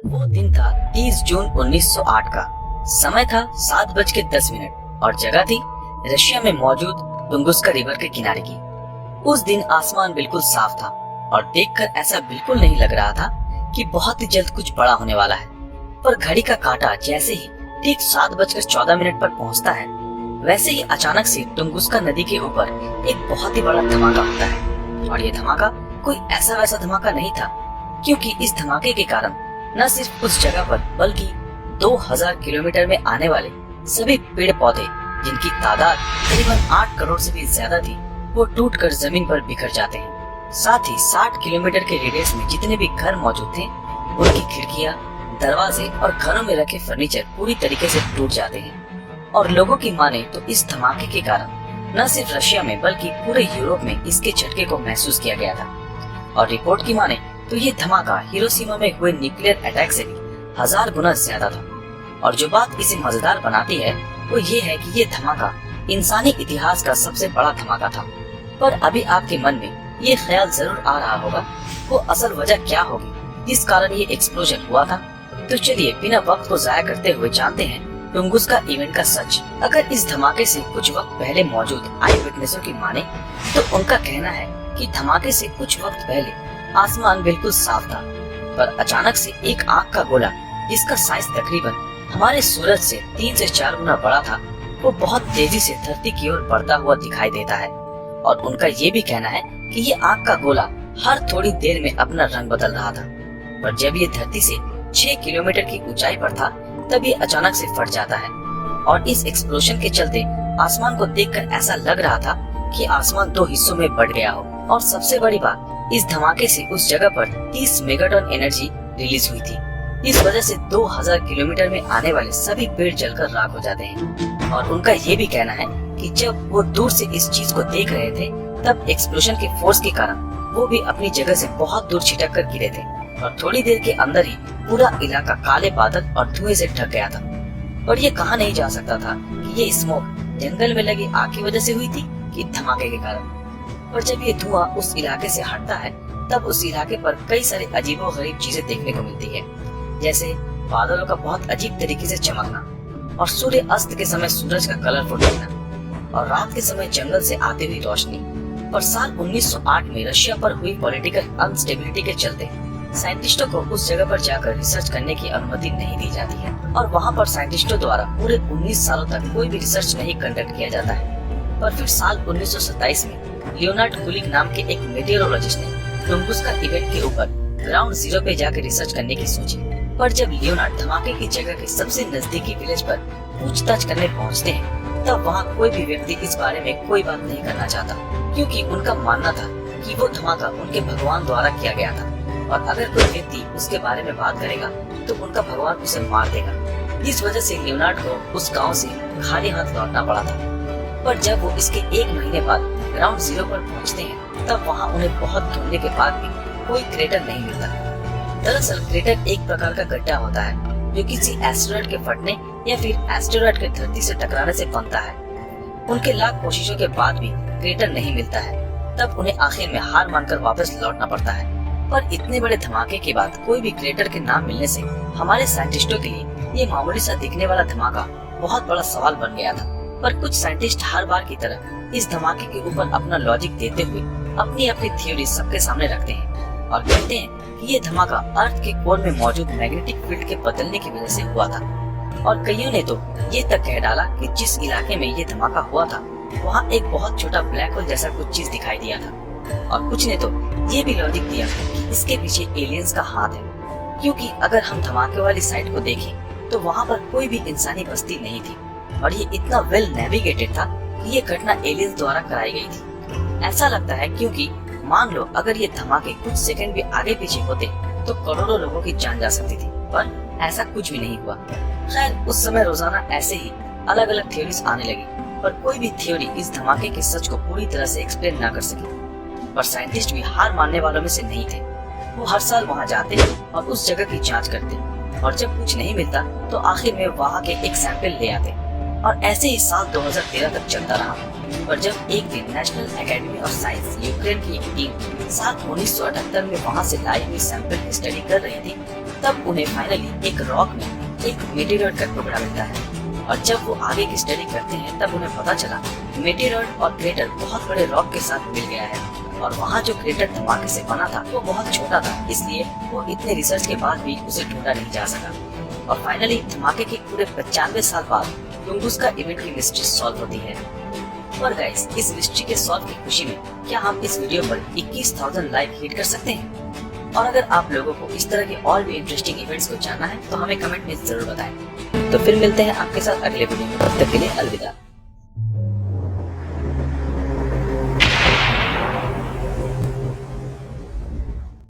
वो दिन था 30 जून 1908 का। समय था 7:10 और जगह थी रशिया में मौजूद टुंगुस्का रिवर के किनारे की। उस दिन आसमान बिल्कुल साफ था और देखकर ऐसा बिल्कुल नहीं लग रहा था कि बहुत ही जल्द कुछ बड़ा होने वाला है। पर घड़ी का कांटा जैसे ही ठीक 7:14 पर पहुंचता है, वैसे ही अचानक से टुंगुस्का नदी के ऊपर एक बहुत ही बड़ा धमाका होता है। और ये धमाका कोई ऐसा वैसा धमाका नहीं था, क्योंकि इस धमाके के कारण न सिर्फ उस जगह पर बल्कि 2000 किलोमीटर में आने वाले सभी पेड़ पौधे, जिनकी तादाद करीबन 8 करोड़ से भी ज्यादा थी, वो टूटकर जमीन पर बिखर जाते हैं। साथ ही 60 किलोमीटर के रेडियस में जितने भी घर मौजूद थे, उनकी खिड़कियां, दरवाजे और घरों में रखे फर्नीचर पूरी तरीके से टूट जाते हैं। और लोगों की माने तो इस धमाके के कारण न सिर्फ रशिया में बल्कि पूरे यूरोप में इसके झटके को महसूस किया गया था। और रिपोर्ट की माने तो ये धमाका हिरोशिमा में हुए न्यूक्लियर अटैक से भी 1000 गुना ज्यादा था। और जो बात इसे मजेदार बनाती है वो ये है कि ये धमाका इंसानी इतिहास का सबसे बड़ा धमाका था। पर अभी आपके मन में ये ख्याल जरूर आ रहा होगा, वो असल वजह क्या होगी जिस कारण ये एक्सप्लोजन हुआ था। तो चलिए बिना वक्त को जाया करते हुए जानते हैं टुंगुस्का इवेंट का सच। अगर इस धमाके से कुछ वक्त पहले मौजूद आई विटनेसों की माने तो उनका कहना है कि धमाके से कुछ वक्त पहले आसमान बिल्कुल साफ था, पर अचानक से एक आग का गोला, जिसका साइज तकरीबन हमारे सूरज से 3 से 4 गुना बड़ा था, वो बहुत तेजी से धरती की ओर बढ़ता हुआ दिखाई देता है। और उनका ये भी कहना है कि ये आग का गोला हर थोड़ी देर में अपना रंग बदल रहा था। पर जब ये धरती से 6 किलोमीटर की ऊंचाई पर था, तब ये अचानक से फट जाता है। और इस एक्सप्लोजन के चलते आसमान को देखकर ऐसा लग रहा था कि आसमान 2 हिस्सों में बढ़ गया हो। और सबसे बड़ी बात, इस धमाके से उस जगह पर 30 मेगाटन एनर्जी रिलीज हुई थी। इस वजह से 2000 किलोमीटर में आने वाले सभी पेड़ जलकर राख हो जाते हैं। और उनका ये भी कहना है कि जब वो दूर से इस चीज को देख रहे थे, तब एक्सप्लोजन के फोर्स के कारण वो भी अपनी जगह से बहुत दूर छिटक कर गिरे थे। और थोड़ी देर के अंदर ही पूरा इलाका काले बादल और धुएं से ढक गया था। और ये कहा नहीं जा सकता था कि ये स्मोक जंगल में लगी आग की वजह से हुई थी कि धमाके के कारण। पर जब ये धुआं उस इलाके से हटता है, तब उस इलाके पर कई सारे अजीबोगरीब चीजें देखने को मिलती है, जैसे बादलों का बहुत अजीब तरीके से चमकना, और सूर्य अस्त के समय सूरज का कलरफुल दिखना, और रात के समय जंगल से आती हुई रोशनी। पर साल 1908 में रशिया पर हुई पॉलिटिकल अनस्टेबिलिटी के चलते साइंटिस्टों को उस जगह पर जाकर रिसर्च करने की अनुमति नहीं दी जाती है। और वहाँ पर साइंटिस्टों द्वारा पूरे 19 सालों तक कोई भी रिसर्च नहीं कंडक्ट किया जाता है। पर फिर साल 1927 में लियोनार्ड कुलिक नाम के एक मेटेरोलॉजिस्ट ने टुंगुस्का इवेंट के ऊपर ग्राउंड जीरो पे जाकर रिसर्च करने की सोची। पर जब लियोनार्ड धमाके की जगह के सबसे नजदीकी विलेज पर पूछताछ करने पहुंचते हैं, तब वहां कोई भी व्यक्ति इस बारे में कोई बात नहीं करना चाहता, क्योंकि उनका मानना था कि वो धमाका उनके भगवान द्वारा किया गया था। और अगर कोई व्यक्ति उसके बारे में बात करेगा तो उनका भगवान उसे मार देगा। इस वजह से लियोनार्ड को उस गाँव से खाली हाथ लौटना पड़ा था। पर जब वो इसके 1 महीने बाद ग्राउंड जीरो पर पहुंचते हैं, तब वहां उन्हें बहुत ढूंढने के बाद भी कोई क्रेटर नहीं मिलता। दरअसल क्रेटर एक प्रकार का गड्ढा होता है जो किसी एस्टेरॉयड के फटने या फिर एस्टेरॉयड के धरती से टकराने से बनता है। उनके लाख कोशिशों के बाद भी क्रेटर नहीं मिलता है, तब उन्हें आखिर में हार मानकर वापस लौटना पड़ता है। पर इतने बड़े धमाके के बाद कोई भी क्रेटर के नाम मिलने से हमारे साइंटिस्टों के लिए ये मामूली सा दिखने वाला धमाका बहुत बड़ा सवाल बन गया था। पर कुछ साइंटिस्ट हर बार की तरह इस धमाके के ऊपर अपना लॉजिक देते हुए अपनी अपनी थ्योरी सबके सामने रखते हैं और कहते हैं कि ये धमाका अर्थ के कोर में मौजूद मैग्नेटिक फील्ड के बदलने की वजह से हुआ था। और कईयों ने तो ये तक कह डाला कि जिस इलाके में ये धमाका हुआ था, वहाँ एक बहुत छोटा ब्लैक होल जैसा कुछ चीज दिखाई दिया था। और कुछ ने तो ये भी लॉजिक दिया कि इसके पीछे एलियंस का हाथ है, क्योंकि अगर हम धमाके वाली साइट को देखें तो वहाँ पर कोई भी इंसानी बस्ती नहीं थी और ये इतना वेल नेविगेटेड था कि ये घटना एलियंस द्वारा कराई गई थी। ऐसा लगता है क्योंकि मान लो अगर ये धमाके कुछ सेकंड भी आगे पीछे होते तो करोड़ों लोगों की जान जा सकती थी, पर ऐसा कुछ भी नहीं हुआ। खैर, उस समय रोजाना ऐसे ही अलग अलग थ्योरीज आने लगी, पर कोई भी थ्योरी इस धमाके के सच को पूरी तरह से एक्सप्लेन ना कर सकी। पर साइंटिस्ट भी हार मानने वालों में से नहीं थे। वो हर साल वहाँ जाते और उस जगह की जांच करते, और जब कुछ नहीं मिलता तो आखिर में वहाँ के एक सैंपल ले आते। और ऐसे ही साल 2013 तक चलता रहा। पर जब एक दिन national academy of science Ukraine की एक टीम साल 1978 में वहाँ से लाई हुई सैंपल की स्टडी कर रही थी, तब उन्हें फाइनली एक रॉक में एक मेटेरॉइड का टुकड़ा मिलता है और जब वो आगे की स्टडी करते हैं तब उन्हें पता चला मेटेरॉइड और क्रेटर बहुत बड़े रॉक के साथ मिल गया है और वहाँ जो क्रेटर धमाके से बना था वो बहुत छोटा था, इसलिए वो इतने रिसर्च के बाद भी उसे ढूंढा नहीं जा सका। और फाइनली धमाके के पूरे 95 साल बाद टुंगुस्का इवेंट की मिस्ट्री सॉल्व होती है। और गाइस, इस मिस्ट्री के सॉल्व की खुशी में क्या हम इस वीडियो पर 21,000 लाइक हिट कर सकते हैं? और अगर आप लोगों को इस तरह के और भी इंटरेस्टिंग इवेंट्स को जानना है तो हमें कमेंट में जरूर बताएं। तो फिर मिलते हैं आपके साथ अगले वीडियो में, तब तक के लिए अलविदा।